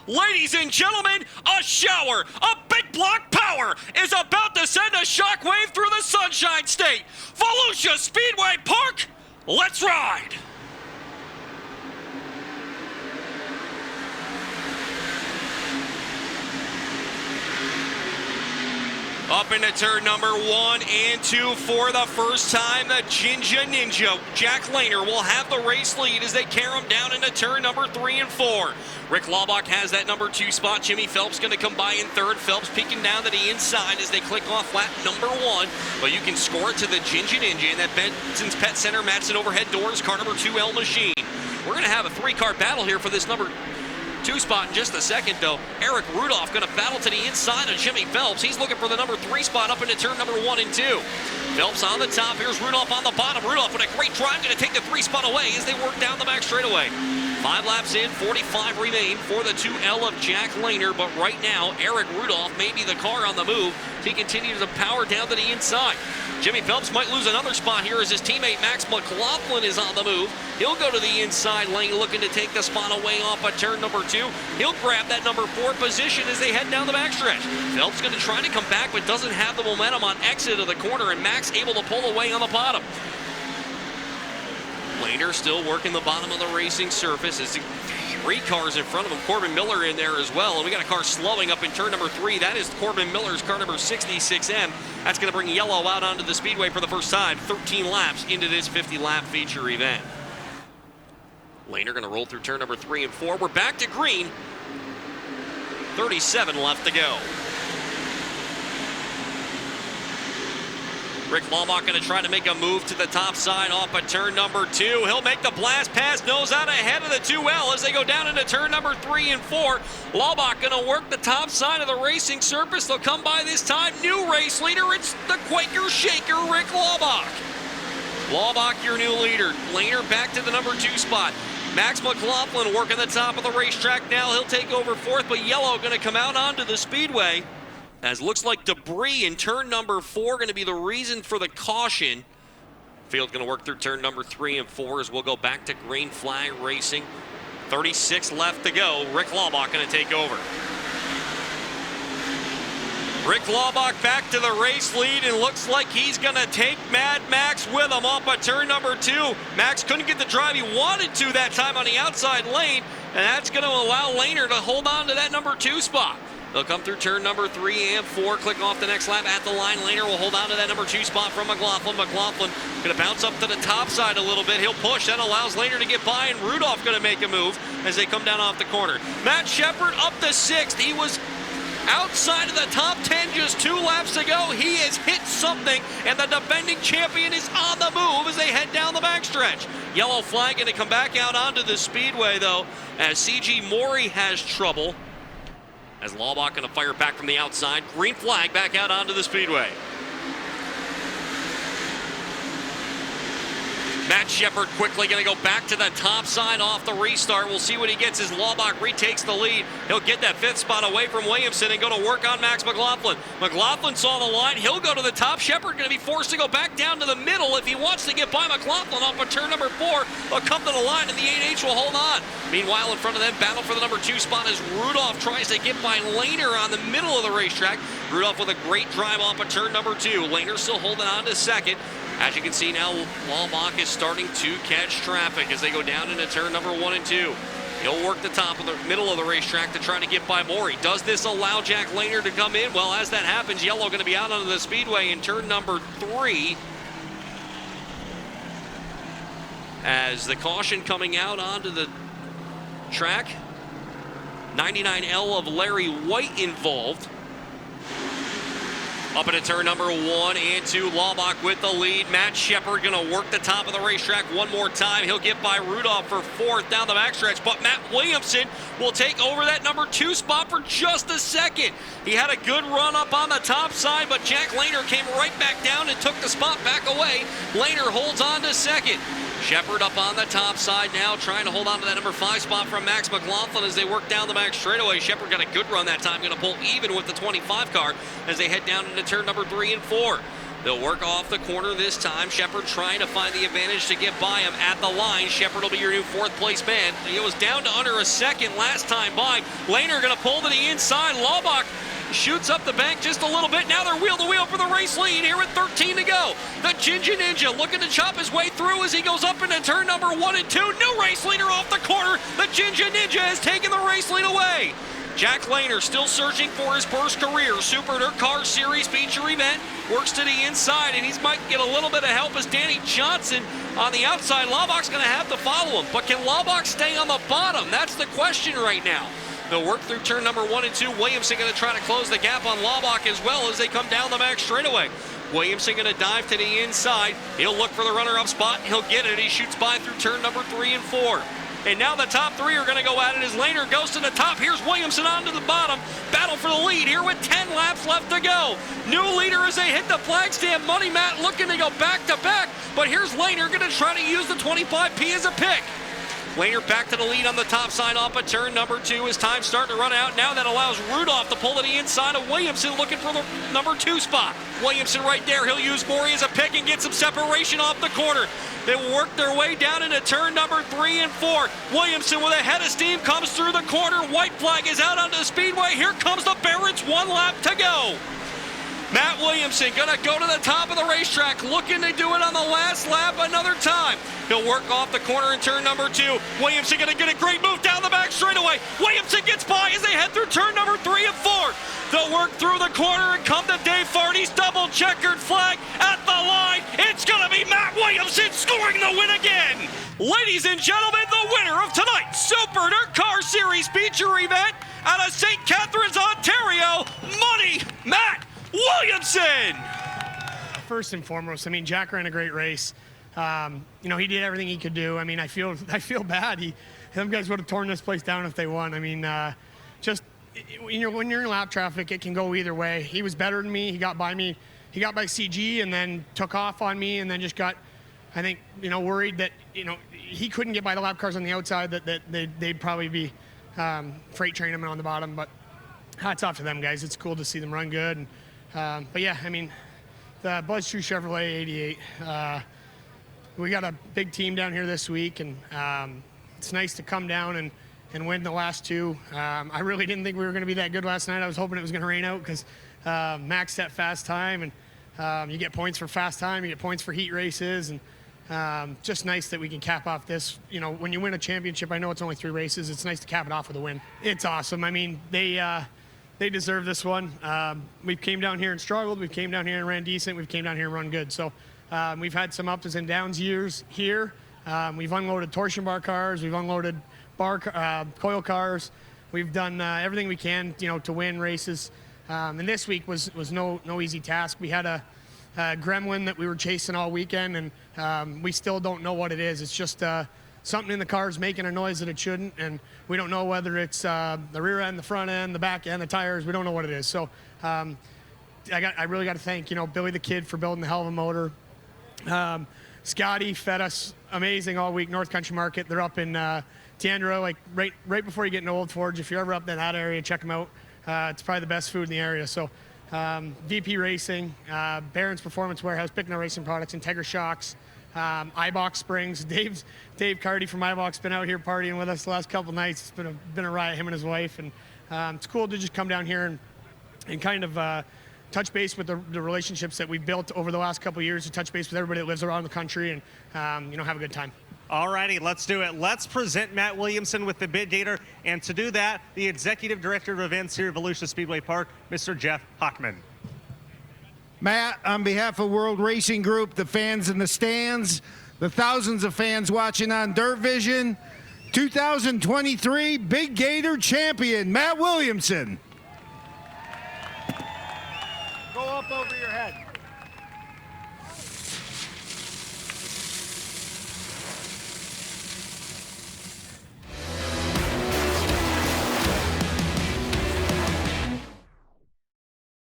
Ladies and gentlemen, a shower of big block power is about to send a shockwave through the Sunshine State. Volusia Speedway Park, let's ride! Up into turn number 1 and 2 for the first time, the Ginger Ninja. Jack Lehner will have the race lead as they carry him down into turn number 3 and 4. Rick Laubach has that number 2 spot. Jimmy Phelps going to come by in third. Phelps peeking down to the inside as they click off lap number 1. But you can score it to the Ginger Ninja in that Benson's Pet Center, Madison overhead doors, car number 2L machine. We're going to have a 3-car battle here for this number 2 spot in just a second, though. Eric Rudolph going to battle to the inside of Jimmy Phelps. He's looking for the number 3 spot up into turn number 1 and 2. Phelps on the top. Here's Rudolph on the bottom. Rudolph with a great drive going to take the 3 spot away as they work down the back straightaway. 5 laps in, 45 remain for the 2L of Jack Lehner, but right now, Eric Rudolph may be the car on the move. He continues to power down to the inside. Jimmy Phelps might lose another spot here as his teammate Max McLaughlin is on the move. He'll go to the inside lane looking to take the spot away off of turn number 2. He'll grab that number 4 position as they head down the backstretch. Phelps going to try to come back but doesn't have the momentum on exit of the corner, and Max able to pull away on the bottom. Lehner still working the bottom of the racing surface. As 3 cars in front of him. Corbin Miller in there as well. And we got a car slowing up in turn number 3. That is Corbin Miller's car number 66M. That's going to bring yellow out onto the speedway for the first time. 13 laps into this 50-lap feature event. Lehner going to roll through turn number 3 and 4. We're back to green. 37 left to go. Rick Laubach going to try to make a move to the top side off of turn number 2. He'll make the blast pass, nose out ahead of the 2L as they go down into turn number 3 and 4. Laubach going to work the top side of the racing surface. They'll come by this time. New race leader, it's the Quaker Shaker, Rick Laubach. Laubach, your new leader. Lehner back to the number 2 spot. Max McLaughlin working the top of the racetrack now. He'll take over 4th, but yellow going to come out onto the speedway. As looks like debris in turn number 4 going to be the reason for the caution. Field going to work through turn number 3 and 4 as we'll go back to green flag racing. 36 left to go. Rick Laubach going to take over. Rick Laubach back to the race lead, and looks like he's going to take Mad Max with him off of turn number 2. Max couldn't get the drive he wanted to that time on the outside lane, and that's going to allow Lehner to hold on to that number 2 spot. They'll come through turn number 3 and 4, click off the next lap at the line. Lehner will hold on to that number 2 spot from McLaughlin. McLaughlin going to bounce up to the top side a little bit. He'll push. That allows Lehner to get by, and Rudolph going to make a move as they come down off the corner. Matt Shepard up to 6th. He was outside of the top 10 just 2 laps ago. He has hit something, and the defending champion is on the move as they head down the backstretch. Yellow flag going to come back out onto the speedway, though, as C.G. Morey has trouble. As Laubach going to fire back from the outside. Green flag back out onto the speedway. Matt Shepard quickly going to go back to the top side off the restart. We'll see what he gets as Laubach retakes the lead. He'll get that 5th spot away from Williamson and go to work on Max McLaughlin. McLaughlin saw the line. He'll go to the top. Shepard going to be forced to go back down to the middle if he wants to get by McLaughlin off of turn number 4. They'll come to the line, and the 8H will hold on. Meanwhile, in front of them, battle for the number 2 spot as Rudolph tries to get by Lehner on the middle of the racetrack. Rudolph with a great drive off of turn number 2. Lehner still holding on to 2nd. As you can see now, Laubach is starting to catch traffic as they go down into turn number 1 and 2. He'll work the top of the middle of the racetrack to try to get by Morey. Does this allow Jack Lehner to come in? Well, as that happens, yellow going to be out onto the speedway in turn number 3. As the caution coming out onto the track. 99L of Larry White involved. Up into turn number 1 and 2, Laubach with the lead. Matt Shepard going to work the top of the racetrack one more time. He'll get by Rudolph for 4th down the backstretch, but Matt Williamson will take over that number 2 spot for just a second. He had a good run up on the top side, but Jack Lehner came right back down and took the spot back away. Lehner holds on to 2nd. Shepard up on the top side now, trying to hold on to that number 5 spot from Max McLaughlin as they work down the back straightaway. Shepard got a good run that time, going to pull even with the 25 car as they head down into turn number 3 and 4. They'll work off the corner this time. Shepard trying to find the advantage to get by him at the line. Shepard will be your new fourth place man. It was down to under a second last time by. Lehner going to pull to the inside. Laubach shoots up the bank just a little bit. Now they're wheel to wheel for the race lead here with 13 to go. The Ginger Ninja looking to chop his way through as he goes up into turn number 1 and 2. New race leader off the corner. The Ginger Ninja has taken the race lead away. Jack Lehner still searching for his first career Super DIRTcar Series feature event. Works to the inside, and he might get a little bit of help as Danny Johnson on the outside. Laubach's going to have to follow him, but can Laubach stay on the bottom? That's the question right now. They'll work through turn number 1 and 2. Williamson going to try to close the gap on Laubach as well as they come down the back straightaway. Williamson going to dive to the inside. He'll look for the runner-up spot. He'll get it. He shoots by through turn number 3 and 4. And now the top 3 are going to go at it as Lehner goes to the top. Here's Williamson onto the bottom. Battle for the lead here with 10 laps left to go. New leader as they hit the flag stand. Money Matt looking to go back to back. But here's Lehner going to try to use the 25P as a pick. Lehner back to the lead on the top side off of turn number 2. His time's starting to run out. Now that allows Rudolph to pull to the inside of Williamson looking for the number 2 spot. Williamson right there. He'll use Morey as a pick and get some separation off the corner. They will work their way down into turn number 3 and 4. Williamson with a head of steam comes through the corner. White flag is out onto the speedway. Here comes the Barretts. 1 lap to go. Matt Williamson gonna go to the top of the racetrack, looking to do it on the last lap another time. He'll work off the corner in turn number 2. Williamson gonna get a great move down the back straightaway. Williamson gets by as they head through turn number 3 and 4. They'll work through the corner and come to Dave Fardy's double checkered flag at the line. It's gonna be Matt Williamson scoring the win again. Ladies and gentlemen, the winner of tonight's Super DIRTcar Series feature event out of St. Catharines, Ontario, Money Matt Williamson. First and foremost, I mean, Jack ran a great race. You know, he did everything he could do. I mean, I feel bad. Them guys would have torn this place down if they won. I mean, just when you're in lap traffic, it can go either way. He was better than me. He got by me. He got by CG and then took off on me and then just got, I think, you know, worried that, you know, he couldn't get by the lap cars on the outside, that they'd probably be freight training him on the bottom. But hats off to them guys. It's cool to see them run good. And, but yeah, I mean, the Buzz True Chevrolet 88, we got a big team down here this week, and it's nice to come down and win the last 2. I really didn't think we were going to be that good last night. I was hoping it was going to rain out because Max set fast time, and you get points for fast time, you get points for heat races, and just nice that we can cap off this. You know, when you win a championship, I know it's only 3 races, it's nice to cap it off with a win. It's awesome. I mean, they deserve this one. We came down here and struggled. We came down here and ran decent. We came down here and run good. So we've had some ups and downs years here. We've unloaded torsion bar cars. We've unloaded coil cars. We've done everything we can, you know, to win races. And this week was no easy task. We had a gremlin that we were chasing all weekend, and we still don't know what it is. It's just something in the car is making a noise that it shouldn't, and we don't know whether it's the rear end, the front end, the back end, the tires. We don't know what it is. So I really got to thank, you know, Billy the Kid for building the hell of a motor. Scotty fed us amazing all week. North Country Market. They're up in Tiandra, like right before you get into Old Forge. If you're ever up in that area, check them out. It's probably the best food in the area. So VP Racing, Barron's Performance Warehouse, Pickner Racing Products, Integra Shocks, iBox Springs. Dave Cardy from iBox been out here partying with us the last couple nights. It's been a riot, him and his wife, and it's cool to just come down here and kind of touch base with the relationships that we've built over the last couple of years, to touch base with everybody that lives around the country, and you know, have a good time. All righty, let's do it. Let's present Matt Williamson with the bid gator, and to do that, the Executive Director of Events here at Volusia Speedway Park, Mr. Jeff Hockman. Matt, on behalf of World Racing Group, the fans in the stands, the thousands of fans watching on Dirt Vision, 2023 Big Gator champion, Matt Williamson. Go up over your head.